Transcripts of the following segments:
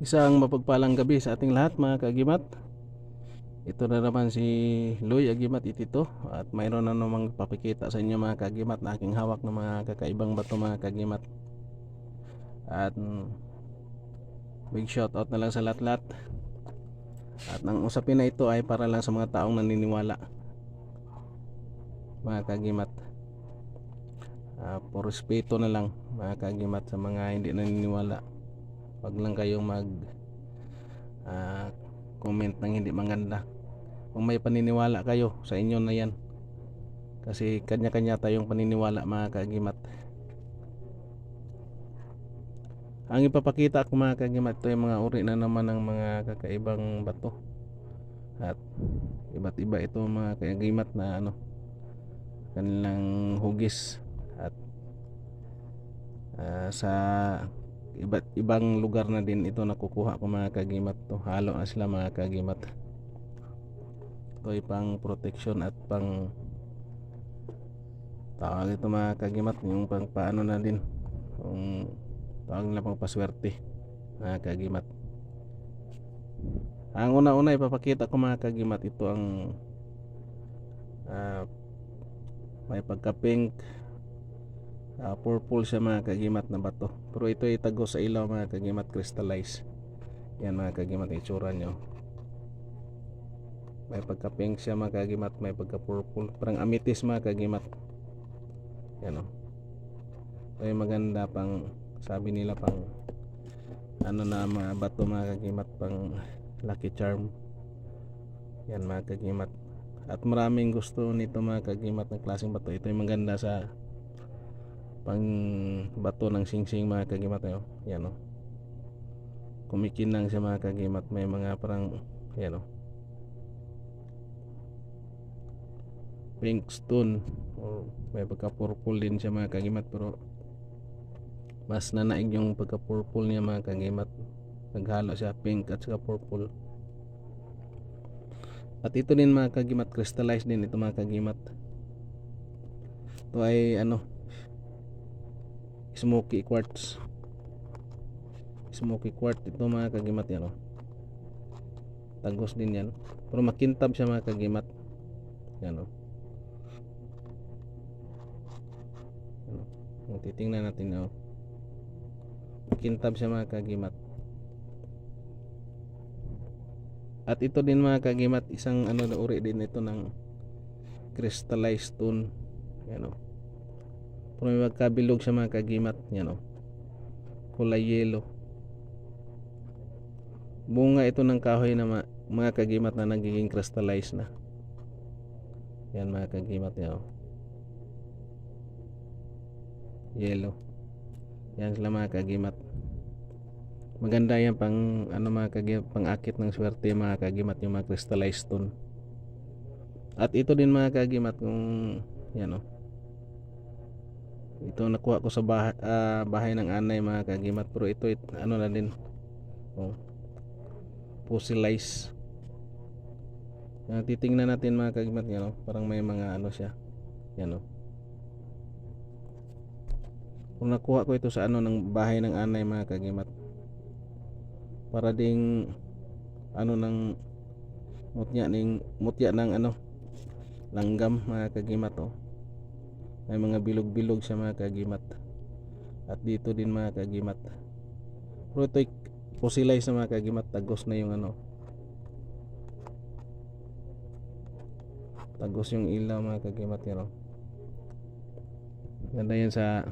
Isang mapagpalang gabi sa ating lahat mga kaagimat. Ito na naman si Loy Agimat Itito at mayroon na namang papakita sa inyo mga kaagimat na aking hawak ng mga kakaibang bato mga kaagimat. At big shout out na lang sa lahat-lahat. At ang usapin na ito ay para lang sa mga taong naniniwala mga kaagimat. Por respeto na lang mga kaagimat sa mga hindi naniniwala. Wag lang kayong mag comment ng hindi maganda. Kung may paniniwala kayo, sa inyo na yan. Kasi kanya-kanya tayong paniniwala mga kaagimat. Ang ipapakita ko mga kaagimat, ito yung mga uri na naman ng mga kakaibang bato. At iba't iba ito mga kaagimat na kanilang hugis. At sa iba't ibang lugar na din ito nakukuha ko mga kaagimat. Halo na sila mga kaagimat. Ito ay pang protection at pang tawag ito mga kaagimat, yung pang paano na din, yung tawag nila pang paswerte mga kaagimat. Ang una-una ipapakita ko mga kaagimat, ito ang may pagka pink, purple siya mga kaagimat na bato, pero ito ay tagos sa ilaw mga kaagimat, crystallize. Yan mga kaagimat, itsura nyo. May pagka pink siya mga kaagimat, may pagka purple, parang amethyst mga kaagimat. Yan o. Ito yung maganda pang, sabi nila pang na mga bato mga kaagimat, pang lucky charm. Yan mga kaagimat. At maraming gusto nito mga kaagimat ng klaseng bato. Ito yung maganda sa pang bato ng singsing mga kaagimat. Yan o. Kumikinang siya mga kaagimat. May mga parang yan o, pink stone, or may pagka purple din siya mga kaagimat, pero mas nanaig yung pagka purple niya mga kaagimat. Naghalo siya pink at saka purple. At ito din mga kaagimat, crystallized din ito mga kaagimat. Ito ay smoky quartz. Smoky quartz ito mga kaagimat. Yan o, tagos din yan, pero makintab siya mga kaagimat. Yan o. Titingnan natin kintab siya mga kaagimat. At ito din mga kaagimat, isang na uri din ito ng crystallized stone. Yan o, pero may magkabilog siya mga kaagimat. Yan o, kulay yellow. Bunga ito ng kahoy na mga kaagimat na nagiging crystallized na. Yan mga kaagimat. Yan o, yellow. Yan sila mga kaagimat. Maganda yan pang mga kaagimat, pang akit ng swerte mga kaagimat, yung mga crystallized stone. At ito din mga kaagimat, kung yan o, ito nakuha ko sa bahay ng anay mga kaagimat, pero ito na din fossilized. Titingnan natin mga kaagimat. Yan o, parang may mga siya. Yan o, kung nakuha ko ito sa ng bahay ng anay mga kaagimat, para ding ng mutya ng langgam mga kaagimat o. May mga bilog-bilog siya mga kaagimat. At dito din mga kaagimat, pero ito fossilized na mga kaagimat, tagos na yung tagos yung ilaw mga kaagimat. Yan o, ganda yan sa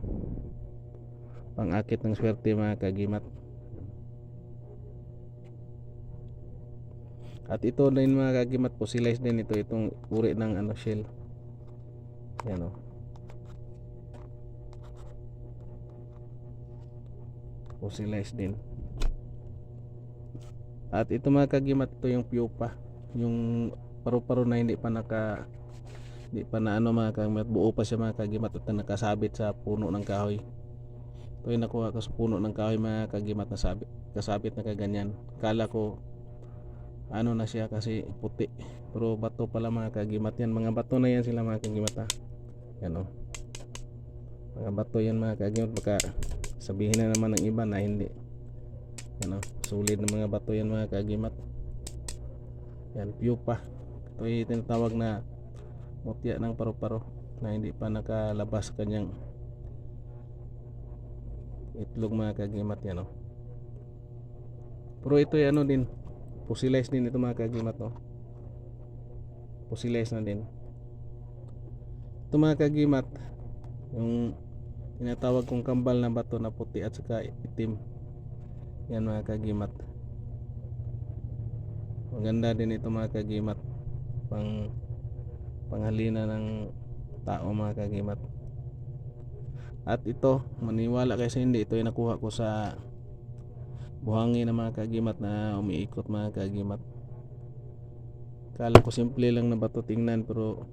pang-akit ng swerte mga kaagimat. At ito din mga kaagimat, fossilized din ito, itong uri ng shell. Yan o, fossilized din. At ito mga kaagimat, ito yung pupa, yung paru-paro na hindi pa na mga kaagimat, buo pa siya mga kaagimat, at nakasabit sa puno ng kahoy. Ito yung nakuha ko sa puno ng kahoy mga kaagimat, kasabit na kaganyan. Kala ko na siya kasi puti, pero bato pala mga kaagimat. Yan, mga bato na yan sila mga kaagimat ha. Yan o, mga bato yan mga kaagimat. Baka sabihin na naman ng iba na hindi. Solid na mga bato yan mga kagimat. Yan, pupa. Ito ay tinatawag na mutya ng paru-paro na hindi pa nakalabas kanyang itlog mga kagimat. Yan, pero ito ay din, fossilized din ito mga kagimat, fossilized na din ito mga kagimat. Yung tinatawag kong kambal na bato na puti at saka itim, yan mga kagimat. Maganda din ito mga kagimat, panghalina ng tao mga kagimat. At ito, maniwala kayo sa hindi, ito ay nakuha ko sa buhangin na mga kagimat na umiikot mga kagimat. Kala ko simple lang na bato tingnan, pero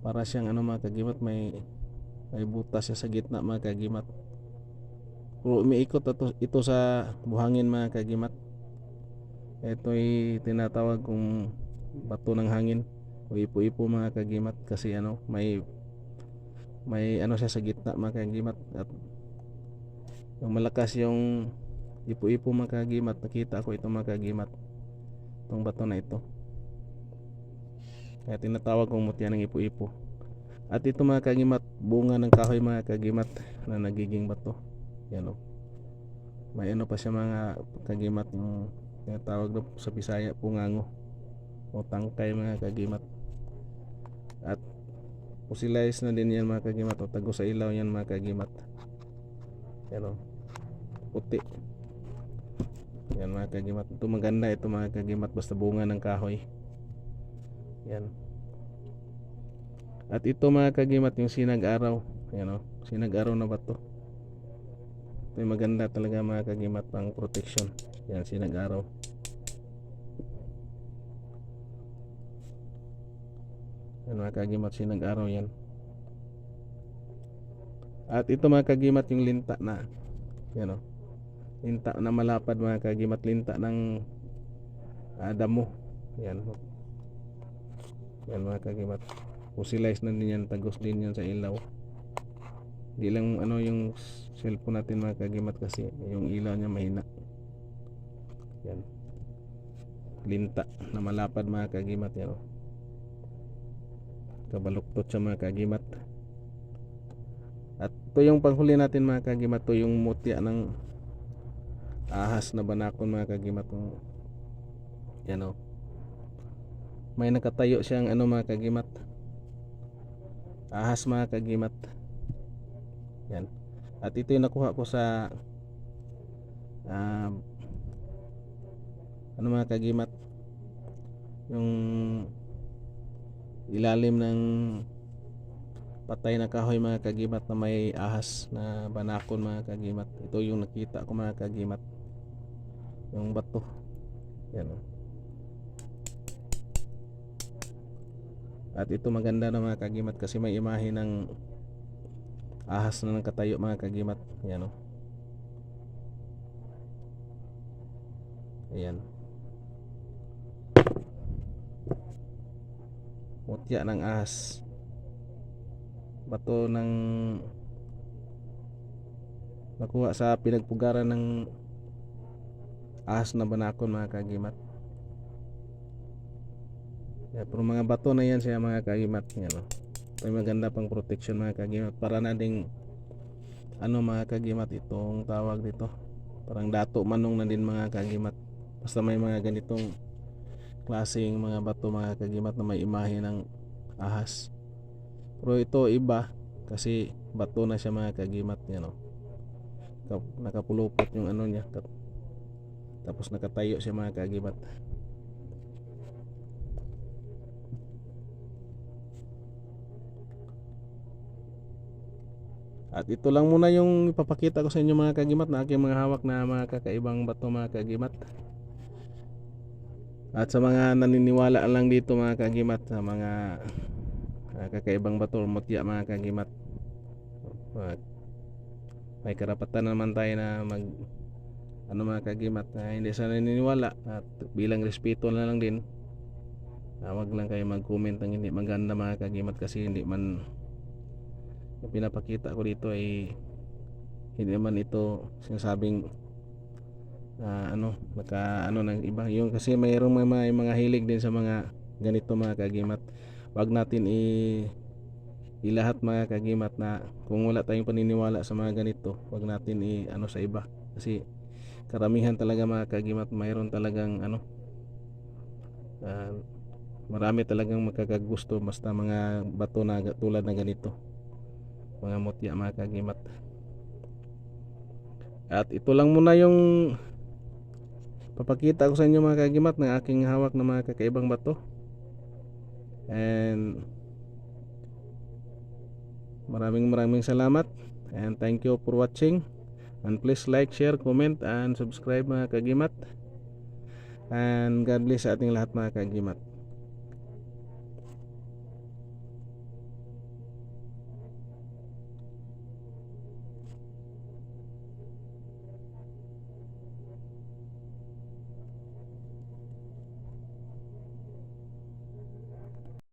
para siyang mga kagimat, may butas siya sa gitna mga kagimat. Pero umiikot ito sa buhangin mga kagimat. Ito ay tinatawag kong bato ng hangin o ipo-ipo mga kagimat, kasi may siya sa gitna mga kagimat. At yung malakas yung ipo-ipo mga kagimat, nakita ko ito mga kagimat, itong bato na ito, kaya tinatawag kong mutya ng ipo-ipo. At ito mga kagimat, bunga ng kahoy mga kagimat na nagiging bato. Yan, may pa siya mga kagimat, yung tinatawag sa Bisaya pungango o tangkay mga kagimat. At fossilized na din yan mga kagimat, o tago sa ilaw yan mga kagimat. Yan, puti yan mga kagimat. Ito maganda ito mga kagimat, basta bunga ng kahoy. Yan. At ito mga kagimat, yung sinag-araw. Yan, sinag-araw na bato. Ito yung maganda talaga mga kagimat, pang protection. Yan, sinag-araw. Yan mga kagimat, sinag-araw yan. At ito mga kagimat, yung linta na yan, linta na malapad mga kagimat, linta ng damo. Yan, yan mga kagimat, fossilized na din yan, tagos din yan sa ilaw. Di lang yung cellphone natin mga kagimat, kasi yung ilaw niya mahina. Yan, linta na malapad mga kagimat. Yan, kabaluktot siya mga kagimat. At ito yung panghuli natin mga kagimat, ito yung mutya ng ahas na banakon mga kagimat. Yan, may nakatayo siyang mga kagimat, ahas mga kagimat. Yan. At ito yung nakuha ko sa mga kagimat, yung ilalim ng patay na kahoy mga kagimat na may ahas na banakon mga kagimat. Ito yung nakita ko mga kagimat, yung bato. Yan, at ito maganda na mga kagimat, kasi may imahe ng ahas na nakatayo mga kagimat. Yan, ayan, mutya ng ahas, bato ng nakuha sa pinagpugaran ng ahas na banakon mga kagimat. Yan, pero mga bato na yan siya mga kagimat. Yan, ito maganda pang protection mga kagimat, para na ding mga kagimat, itong tawag dito, parang dato manong na din mga kagimat. Basta may mga ganitong klaseng mga bato mga kagimat na may imahe ng ahas. Pero ito iba, kasi bato na siya mga kagimat. Yan, nakapulupot yung niya, tapos nakatayo siya mga kagimat. At ito lang muna yung ipapakita ko sa inyo mga kagimat, na aking mga hawak na mga kakaibang bato mga kagimat. At sa mga naniniwala lang dito mga kagimat, sa mga kakaibang bato o mutya mga kagimat, may karapatan naman tayo na mga kagimat, na hindi sa naniniwala. At bilang respeto na lang din, wag lang kayo mag-comment ng hindi maganda mga kagimat, kasi hindi man yung pinapakita ko dito ay hindi naman ito sinasabing ng iba yung kasi mayroong mga hilig din sa mga ganito mga kagimat. Wag natin ilahat mga kagimat na kung wala tayong paniniwala sa mga ganito, wag natin sa iba kasi karamihan talaga mga kagimat mayroon talagang ah, marami talagang magkakagusto basta mga bato na tulad na ganito, mga mutya mga kagimat. At ito lang muna yung papakita ko sa inyo mga kagimat ng aking hawak na mga kakaibang bato. And maraming salamat and thank you for watching, and please like, share, comment and subscribe mga kagimat, and God bless sa ating lahat mga kagimat.